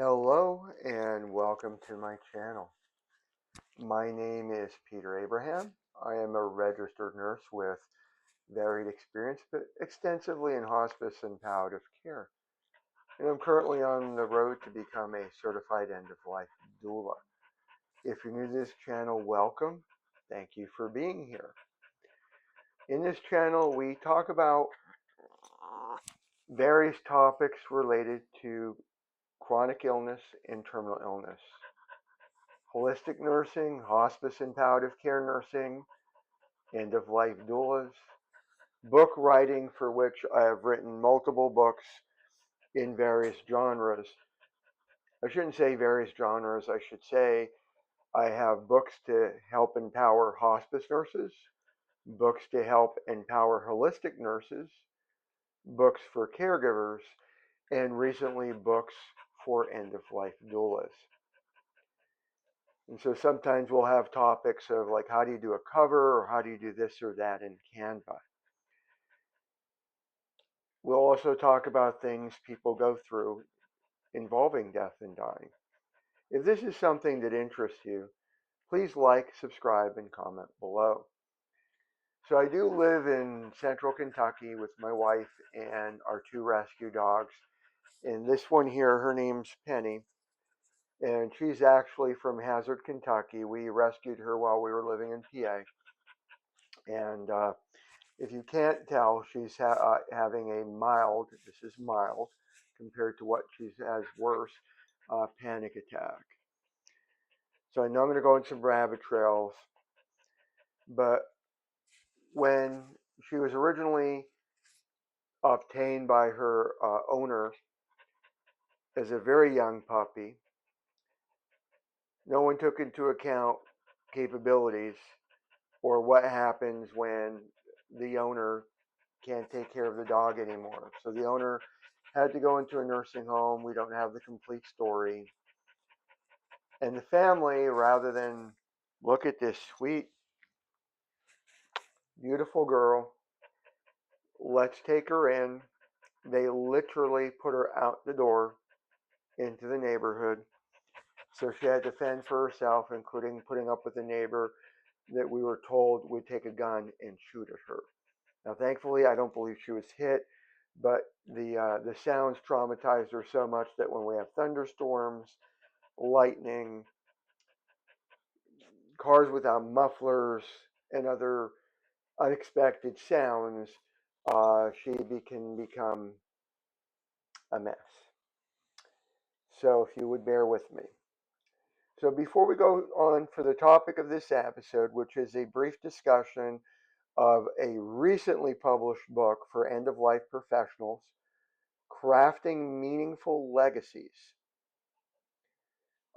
Hello and welcome to my channel. My name is Peter Abraham. I am a registered nurse with varied experience, but extensively in hospice and palliative care. And I'm currently on the road to become a certified end-of-life doula. If you're new to this channel, welcome. Thank you for being here. In this channel, we talk about various topics related to chronic illness and terminal illness. Holistic nursing, hospice and palliative care nursing, end-of-life doulas, book writing, for which I have written multiple books in various genres. I shouldn't say various genres, I should say I have books to help empower hospice nurses, books to help empower holistic nurses, books for caregivers, and recently books for end-of-life doulas. And so sometimes we'll have topics of like, how do you do a cover, or how do you do this or that in Canva? We'll also talk about things people go through involving death and dying. If this is something that interests you, please like, subscribe, and comment below. So I do live in central Kentucky with my wife and our two rescue dogs. And this one here, her name's Penny, and she's actually from Hazard, Kentucky. We rescued her while we were living in PA. And if you can't tell, she's having a mild, this is mild, compared to what she has worse, panic attack. So I know I'm going to go in some rabbit trails, but when she was originally obtained by her owner as a very young puppy, no one took into account capabilities or what happens when the owner can't take care of the dog anymore. So the owner had to go into a nursing home. We don't have the complete story. And the family, rather than look at this sweet, beautiful girl, let's take her in, they literally put her out the door into the neighborhood. So she had to fend for herself, including putting up with a neighbor that we were told would take a gun and shoot at her. Now, thankfully, I don't believe she was hit, but the sounds traumatized her so much that when we have thunderstorms, lightning, cars without mufflers, and other unexpected sounds, she can become a mess. So if you would bear with me. So before we go on for the topic of this episode, which is a brief discussion of a recently published book for end-of-life professionals, Crafting Meaningful Legacies,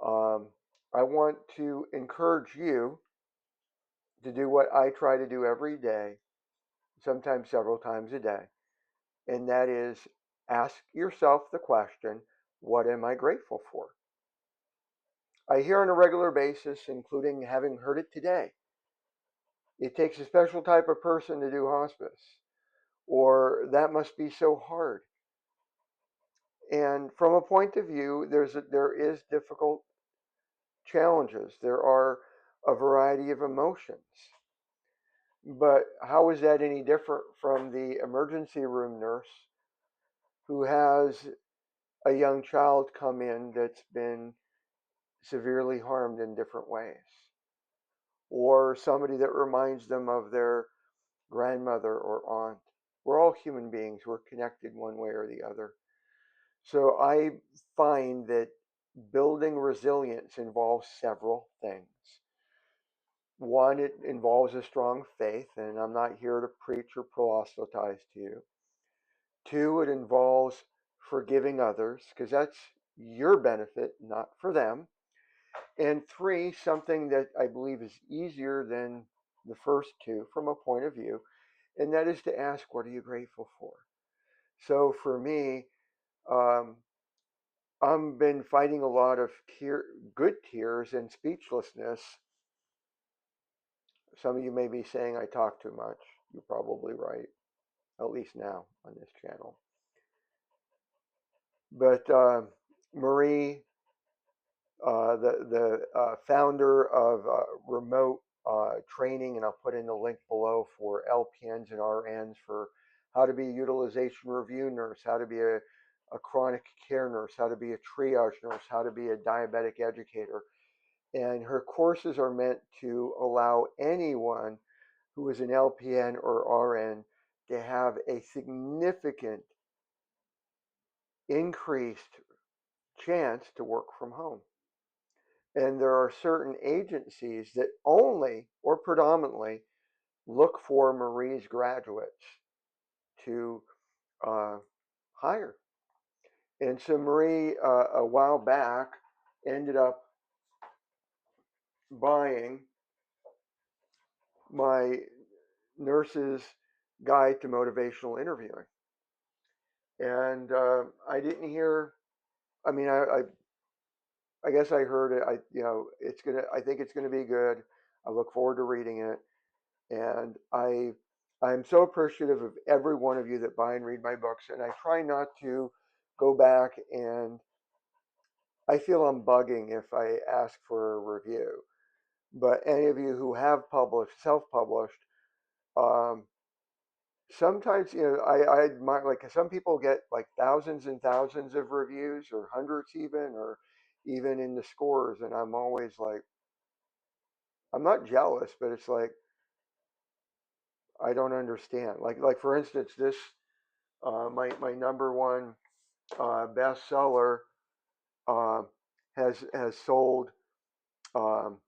I want to encourage you to do what I try to do every day, sometimes several times a day, and that is ask yourself the question, what am I grateful for? I hear on a regular basis, including having heard it today, it takes a special type of person to do hospice, or that must be so hard. And from a point of view, there is difficult challenges. There are a variety of emotions. But how is that any different from the emergency room nurse who has a young child come in that's been severely harmed in different ways? Or somebody that reminds them of their grandmother or aunt. We're all human beings. We're connected one way or the other. So I find that building resilience involves several things. One, it involves a strong faith, and I'm not here to preach or proselytize to you. Two, it involves forgiving others, because that's your benefit, not for them. And three, something that I believe is easier than the first two from a point of view, and that is to ask, what are you grateful for? So for me, I've been fighting a lot of good tears and speechlessness. Some of you may be saying I talk too much. You're probably right, at least now on this channel. But Marie the founder of remote training, and I'll put in the link below for LPNs and RNs for how to be a utilization review nurse, how to be a chronic care nurse, how to be a triage nurse, how to be a diabetic educator. And her courses are meant to allow anyone who is an LPN or RN to have a significant increased chance to work from home. And there are certain agencies that only or predominantly look for Marie's graduates to uh, hire. And so Marie, a while back, ended up buying my nurse's guide to motivational interviewing. And I didn't hear, I mean, I guess I heard it. I think it's gonna be good. I look forward to reading it. And I'm so appreciative of every one of you that buy and read my books. And I try not to go back, and I feel I'm bugging if I ask for a review. But any of you who have published, self-published, um, sometimes I admire, like, some people get like thousands and thousands of reviews, or hundreds even, or even in the scores, and I'm always like, I'm not jealous, but it's like I don't understand. Like for instance, this my number one bestseller uh, has sold um,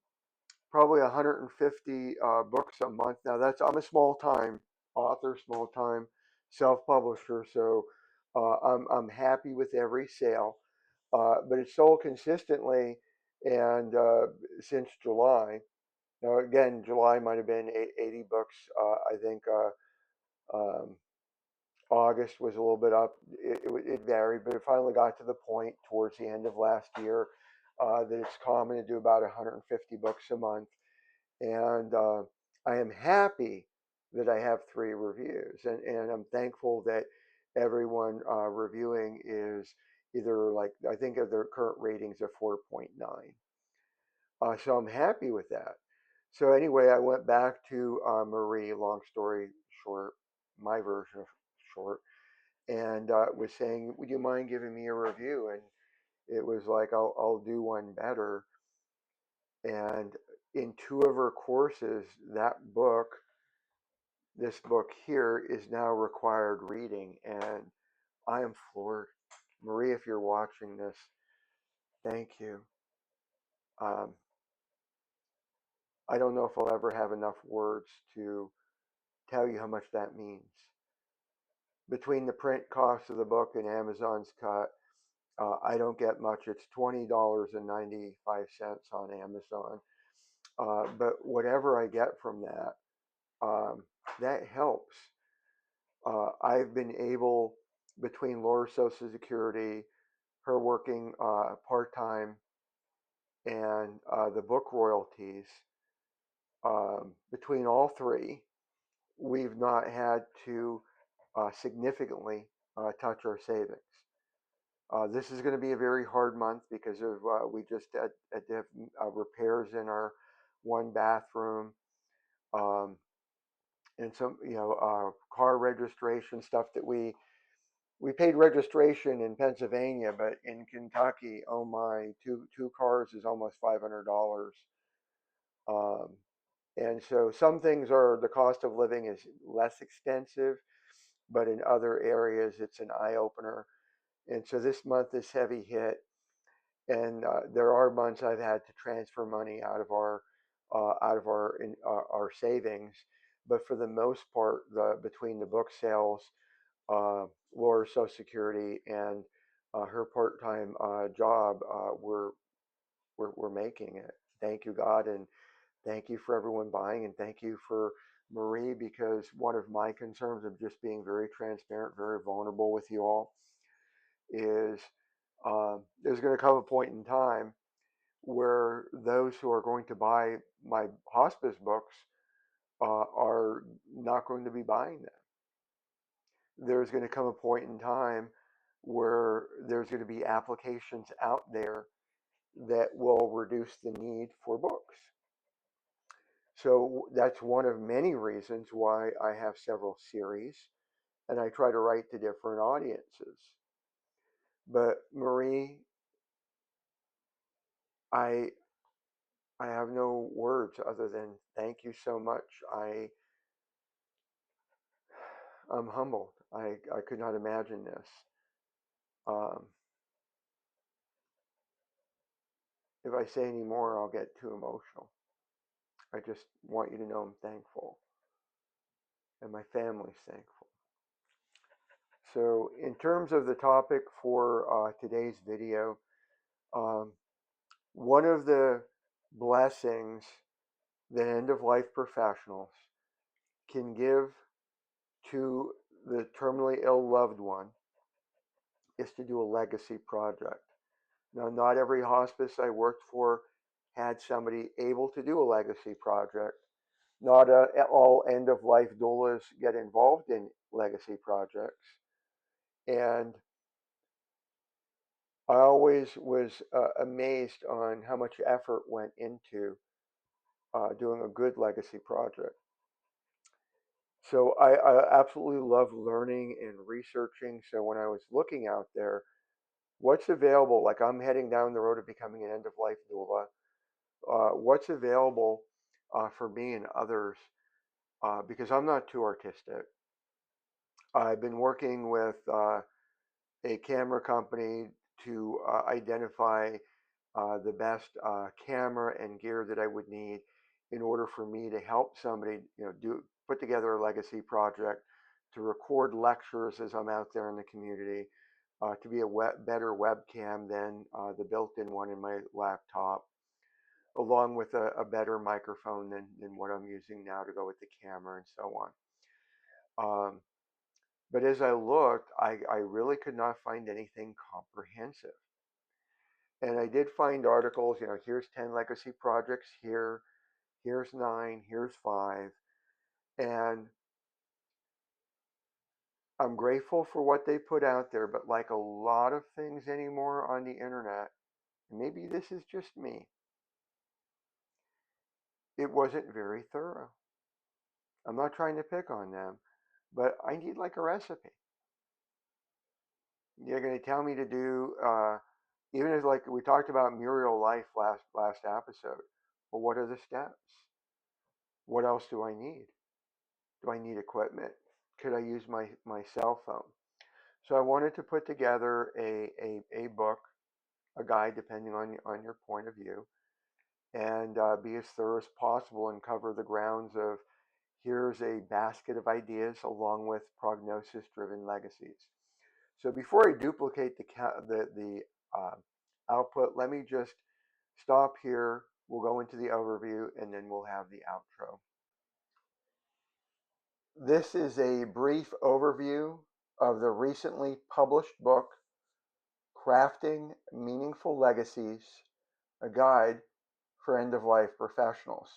probably 150 books a month. Now I'm a small time author, small time self publisher, so I'm happy with every sale. But it's sold consistently, and since July. Now again, July might have been 80 books. I think um, August was a little bit up. It varied, but it finally got to the point towards the end of last year that it's common to do about 150 books a month. And I am happy that I have 3 reviews, and I'm thankful that everyone reviewing is either, like, I think of their current ratings of 4.9. So I'm happy with that. So anyway, I went back to Marie, long story short, my version of short, and was saying, "Would you mind giving me a review?" And it was like, "I'll do one better." And in 2 of her courses, this book here, is now required reading, and I am floored. Marie, if you're watching this, thank you. Um, I don't know if I'll ever have enough words to tell you how much that means. Between the print cost of the book and Amazon's cut, I don't get much. It's $20.95 on Amazon. But whatever I get from that, that helps. I've been able, between Laura's Social Security, her working part time, and the book royalties, between all 3, we've not had to significantly touch our savings. This is going to be a very hard month because of we just had to have repairs in our 1 bathroom, um, and some car registration stuff that we paid registration in Pennsylvania, but in Kentucky, oh my, two cars is almost $500. Um, and so some things are, the cost of living is less expensive, but in other areas it's an eye opener. And so this month is heavy hit, and there are months I've had to transfer money out of our savings. But for the most part, the between the book sales, Laura's Social Security, and her part-time job, we're making it. Thank you, God, and thank you for everyone buying, and thank you for Marie, because one of my concerns of just being very transparent, very vulnerable with you all, is there's going to come a point in time where those who are going to buy my hospice books are not going to be buying them. There's going to come a point in time where there's going to be applications out there that will reduce the need for books. So that's one of many reasons why I have several series and I try to write to different audiences. But Marie, I I have no words other than thank you so much. I'm humbled. I could not imagine this. Um, if I say any more, I'll get too emotional. I just want you to know I'm thankful and my family's thankful. So, in terms of the topic for today's video, um, one of the blessings that end of life professionals can give to the terminally ill loved one is to do a legacy project. Now, not every hospice I worked for had somebody able to do a legacy project. Not all end of life doulas get involved in legacy projects. And I always was amazed on how much effort went into doing a good legacy project. So I absolutely love learning and researching. So when I was looking out there, what's available? Like I'm heading down the road of becoming an end of life doula. What's available for me and others? Because I'm not too artistic. I've been working with a camera company to identify the best camera and gear that I would need in order for me to help somebody, do put together a legacy project, to record lectures as I'm out there in the community, to be a better webcam than the built-in one in my laptop, along with a better microphone than what I'm using now to go with the camera and so on. But as I looked, I really could not find anything comprehensive. And I did find articles, here's 10 legacy projects here, here's 9, here's 5. And I'm grateful for what they put out there, but like a lot of things anymore on the internet, maybe this is just me, it wasn't very thorough. I'm not trying to pick on them, but I need like a recipe. You're going to tell me to do, even as like we talked about Muriel Life last episode. Well, what are the steps? What else do I need? Do I need equipment? Could I use my cell phone? So I wanted to put together a book, a guide, depending on your point of view, and be as thorough as possible and cover the grounds of here's a basket of ideas along with prognosis-driven legacies. So before I duplicate the output, let me just stop here. We'll go into the overview and then we'll have the outro. This is a brief overview of the recently published book, Crafting Meaningful Legacies, a guide for end-of-life professionals.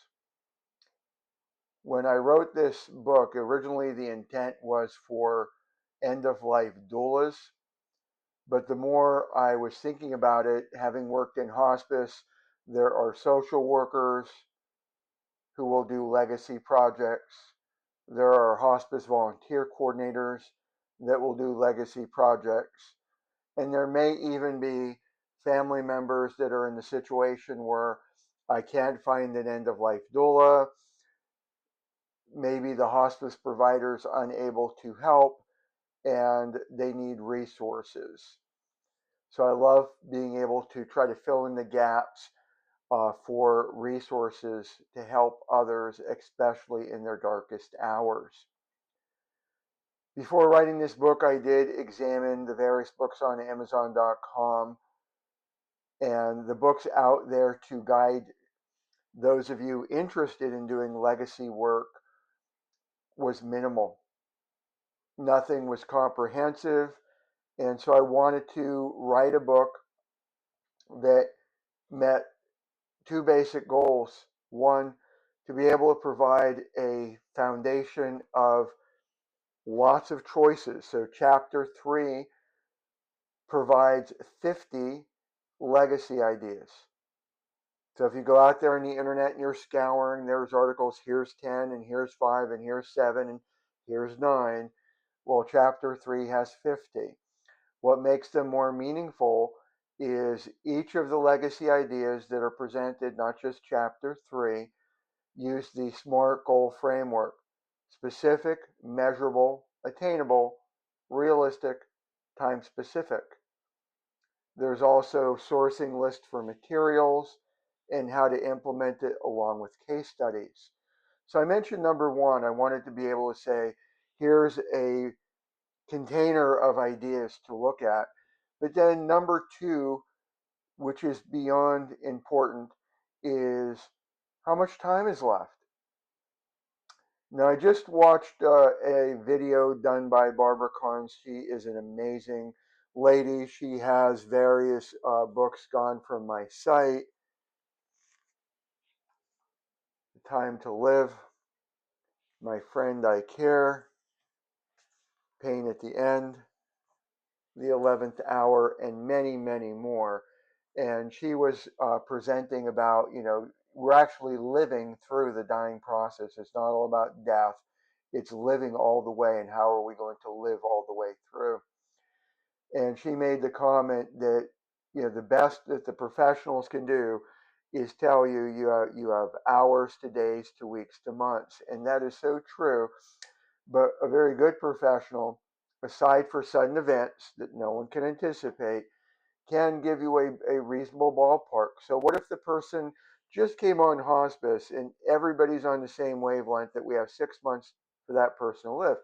When I wrote this book, originally the intent was for end-of-life doulas, but the more I was thinking about it, having worked in hospice, there are social workers who will do legacy projects. There are hospice volunteer coordinators that will do legacy projects. And there may even be family members that are in the situation where I can't find an end of life doula. Maybe the hospice provider's unable to help and they need resources. So I love being able to try to fill in the gaps for resources to help others, especially in their darkest hours. Before writing this book, I did examine the various books on Amazon.com and the books out there to guide those of you interested in doing legacy work was minimal. Nothing was comprehensive, and so I wanted to write a book that met two basic goals. One, to be able to provide a foundation of lots of choices. So chapter 3 provides 50 legacy ideas. So if you go out there on the internet and you're scouring, there's articles, here's 10 and here's 5 and here's 7 and here's 9. Well, chapter 3 has 50. What makes them more meaningful is each of the legacy ideas that are presented, not just chapter 3, use the SMART goal framework: specific, measurable, attainable, realistic, time specific. There's also sourcing list for materials and how to implement it along with case studies. So I mentioned number one, I wanted to be able to say, here's a container of ideas to look at. But then number two, which is beyond important, is how much time is left. Now, I just watched a video done by Barbara Carnes. She is an amazing lady. She has various books gone from my site: The Time to Live, My Friend I Care, Pain at the End, The 11th Hour, and many, many more. And she was presenting about, we're actually living through the dying process. It's not all about death. It's living all the way, and how are we going to live all the way through. And she made the comment that, the best that the professionals can do is tell you you have hours to days to weeks to months. And that is so true. But a very good professional, aside for sudden events that no one can anticipate, can give you a reasonable ballpark. So what if the person just came on hospice and everybody's on the same wavelength that we have 6 months for that person to live?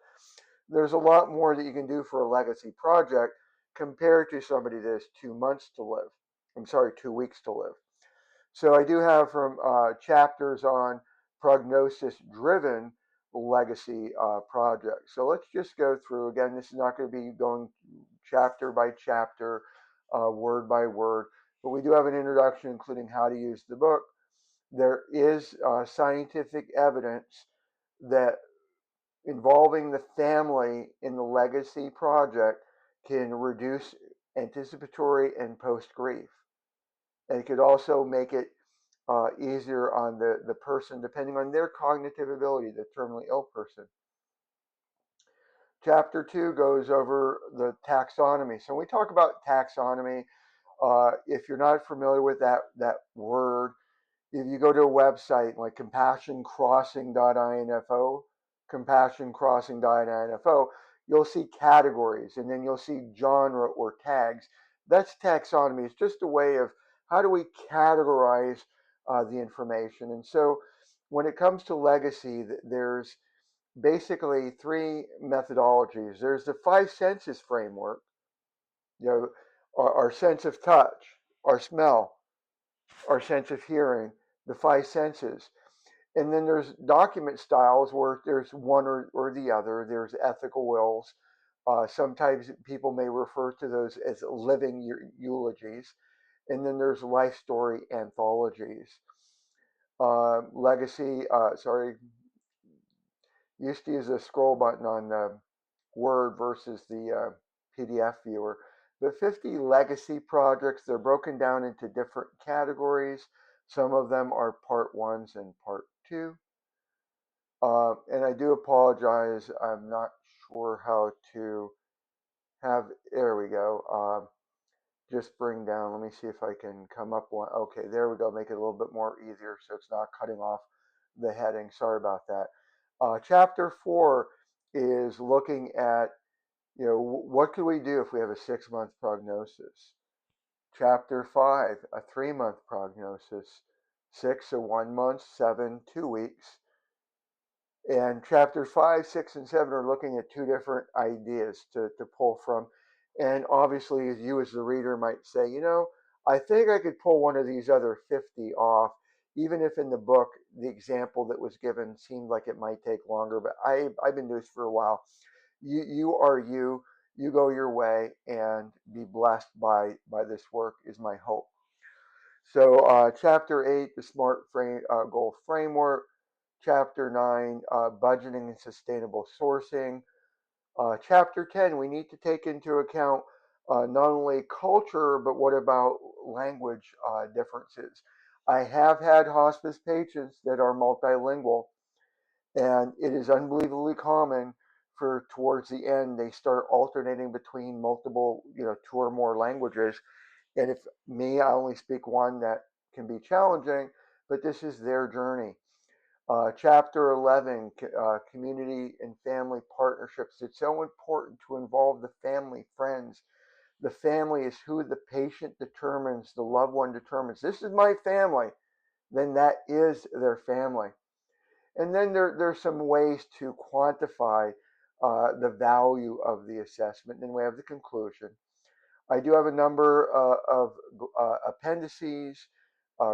There's a lot more that you can do for a legacy project compared to somebody that has 2 months to live. I'm sorry, 2 weeks to live. So I do have from chapters on prognosis driven legacy projects. So let's just go through. Again, this is not going to be going chapter by chapter, word by word, but we do have an introduction including how to use the book. There is scientific evidence that involving the family in the legacy project can reduce anticipatory and post grief. And it could also make it easier on the person, depending on their cognitive ability, the terminally ill person. Chapter 2 goes over the taxonomy. So when we talk about taxonomy, if you're not familiar with that word, if you go to a website like compassioncrossing.info, compassioncrossing.info, you'll see categories, and then you'll see genre or tags. That's taxonomy. It's just a way of how do we categorize the information. And so when it comes to legacy, there's basically three methodologies. There's the five senses framework, our sense of touch, our smell, our sense of hearing, the five senses. And then there's document styles where there's one or the other. There's ethical wills. Sometimes people may refer to those as living eulogies. And then there's life story anthologies. Legacy, used to use a scroll button on Word versus the PDF viewer. The 50 legacy projects, they're broken down into different categories. Some of them are part ones and part two. And I do apologize, I'm not sure how to have, there we go. Just bring down, let me see if I can come up one. Okay, there we go, make it a little bit more easier so it's not cutting off the heading. Sorry about that. Chapter 4 is looking at, what could we do if we have a 6-month prognosis? Chapter 5, a 3-month prognosis. 6, a 1 month. 7, 2 weeks. And chapters 5, 6, and 7 are looking at two different ideas to pull from. And obviously, as you as the reader might say, I think I could pull one of these other 50 off, even if in the book the example that was given seemed like it might take longer. But I've been doing this for a while. You are you. You go your way and be blessed by this work is my hope. So chapter 8, the SMART goal framework. Chapter 9, budgeting and sustainable sourcing. Chapter 10, we need to take into account Not only culture, but what about language differences? I have had hospice patients that are multilingual, and it is unbelievably common for towards the end they start alternating between multiple, two or more languages. And if me, I only speak one, that can be challenging, but this is their journey. Chapter 11, community and family partnerships. It's so important to involve the family, friends. The family is who the patient determines, the loved one determines. This is my family. Then that is their family. And then there's some ways to quantify the value of the assessment. Then we have the conclusion. I do have a number of appendices,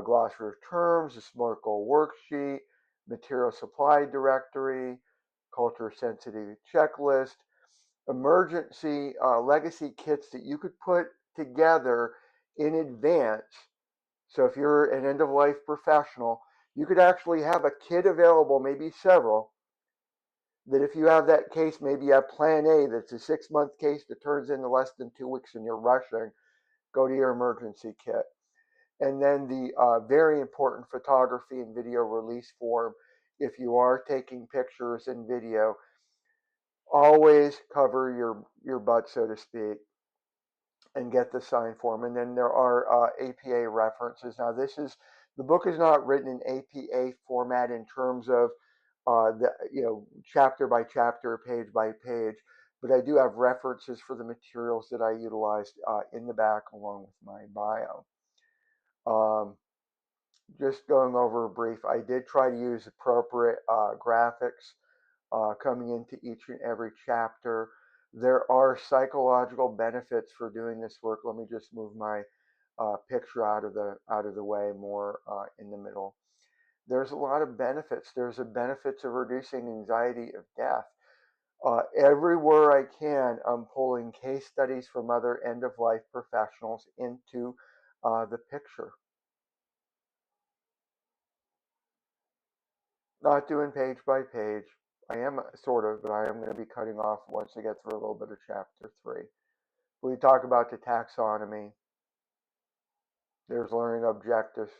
glossary of terms, a SMART goal worksheet, material supply directory, culture sensitive checklist, emergency legacy kits that you could put together in advance. So if you're an end of life professional, you could actually have a kit available, maybe several, that if you have that case, maybe you have plan A that's a 6 month case that turns into less than 2 weeks and you're rushing, go to your emergency kit. And then the very important photography and video release form. If you are taking pictures and video, always cover your butt, so to speak, and get the sign form. And then there are APA references. Now, the book is not written in APA format in terms of chapter by chapter, page by page, but I do have references for the materials that I utilized in the back along with my bio. Just going over a brief, I did try to use appropriate graphics coming into each and every chapter. There are psychological benefits for doing this work. Let me just move my picture out of the way, more in the middle. There's a lot of benefits. There's a benefits of reducing anxiety of death. Everywhere I can, I'm pulling case studies from other end of life professionals into the picture. Not doing page by page. I am sort of, but I am going to be cutting off once I get through a little bit of chapter 3. We talk about the taxonomy. There's learning objectives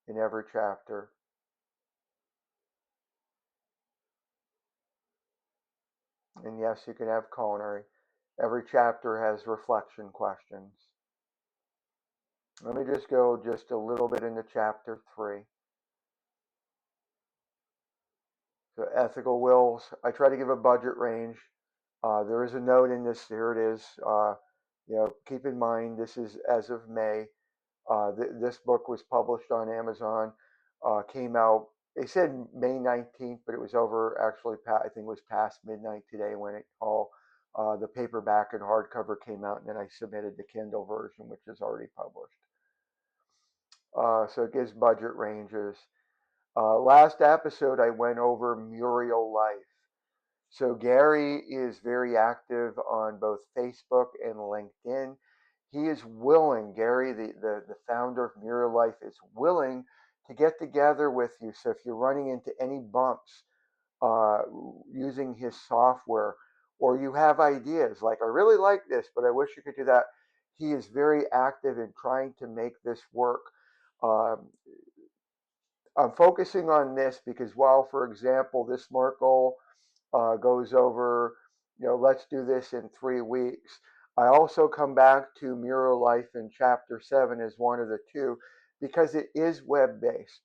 in every chapter. And yes, you can have culinary. Every chapter has reflection questions. Let me just go just a little bit into chapter 3. So ethical wills. I try to give a budget range. There is a note in this. Here it is. Keep in mind this is as of May. This book was published on Amazon. Came out. They said May 19th, but it was over. Actually, I think it was past midnight today when it all the paperback and hardcover came out, and then I submitted the Kindle version, which is already published. So it gives budget ranges. Last episode, I went over Muriel Life. So Gary is very active on both Facebook and LinkedIn. He is willing, Gary, the founder of Muriel Life, is willing to get together with you. So if you're running into any bumps using his software, or you have ideas like, I really like this, but I wish you could do that, he is very active in trying to make this work. I'm focusing on this because while, for example, this SMART goal goes over, let's do this in 3 weeks, I also come back to Muriel Life in chapter 7 as one of the two because it is web-based,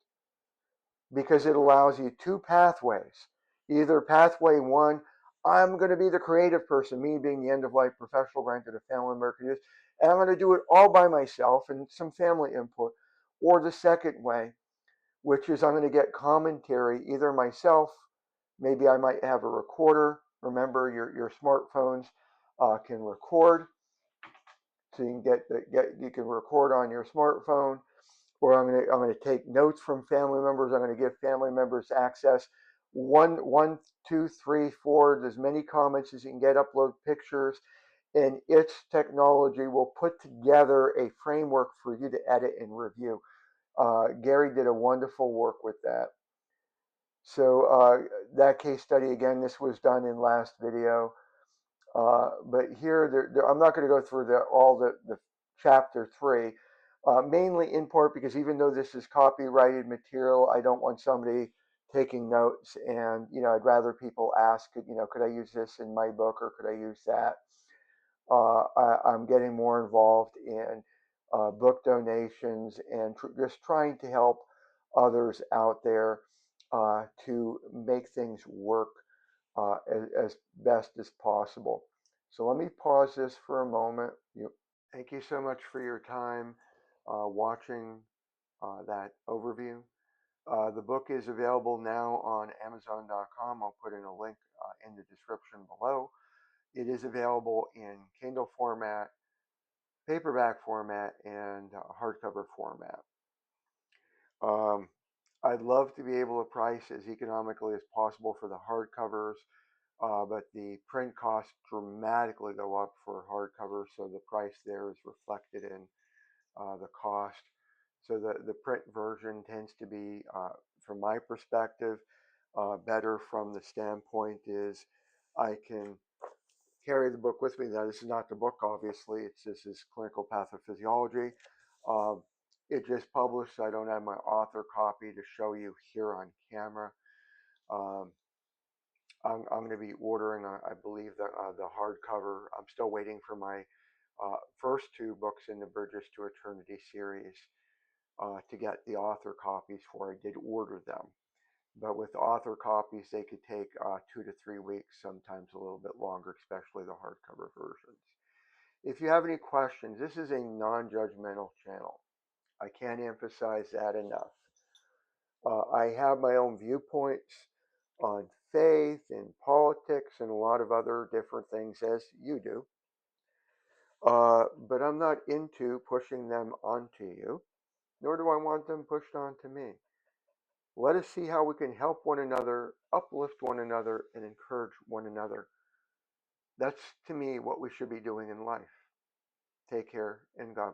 because it allows you 2 pathways. Either pathway 1, I'm going to be the creative person, me being the end-of-life professional, granted a family member can use, and I'm going to do it all by myself and some family input. Or the second way, which is I'm going to get commentary, either myself, maybe I might have a recorder. Remember, your smartphones can record, so you can you can record on your smartphone. Or I'm going to take notes from family members. I'm going to give family members access. 1, 2, 3, 4. There's many comments as you can get. Upload pictures, and its technology will put together a framework for you to edit and review. Gary did a wonderful work with that. So that case study, again, this was done in last video. But here, I'm not going to go through all the chapter three, mainly in part because even though this is copyrighted material, I don't want somebody taking notes, and I'd rather people ask, could I use this in my book or could I use that? I'm getting more involved in book donations and just trying to help others out there to make things work as best as possible. So let me pause this for a moment. Thank you so much for your time watching that overview. The book is available now on Amazon.com. I'll put in a link in the description below. It is available in Kindle format, paperback format, and hardcover format. I'd love to be able to price as economically as possible for the hardcovers, but the print costs dramatically go up for hardcover, so the price there is reflected in the cost. So the print version tends to be, from my perspective, better from the standpoint is I can carry the book with me. Now, this is not the book, obviously. This is Clinical Pathophysiology. Um, it just published, so I don't have my author copy to show you here on camera. Um, I'm going to be ordering, I believe, the hardcover. I'm still waiting for my first two books in the Bridges to Eternity series to get the author copies for. I did order them. But with author copies, they could take 2 to 3 weeks, sometimes a little bit longer, especially the hardcover versions. If you have any questions, this is a non-judgmental channel. I can't emphasize that enough. I have my own viewpoints on faith and politics and a lot of other different things, as you do. But I'm not into pushing them onto you, nor do I want them pushed onto me. Let us see how we can help one another, uplift one another, and encourage one another. That's, to me, what we should be doing in life. Take care, and God bless.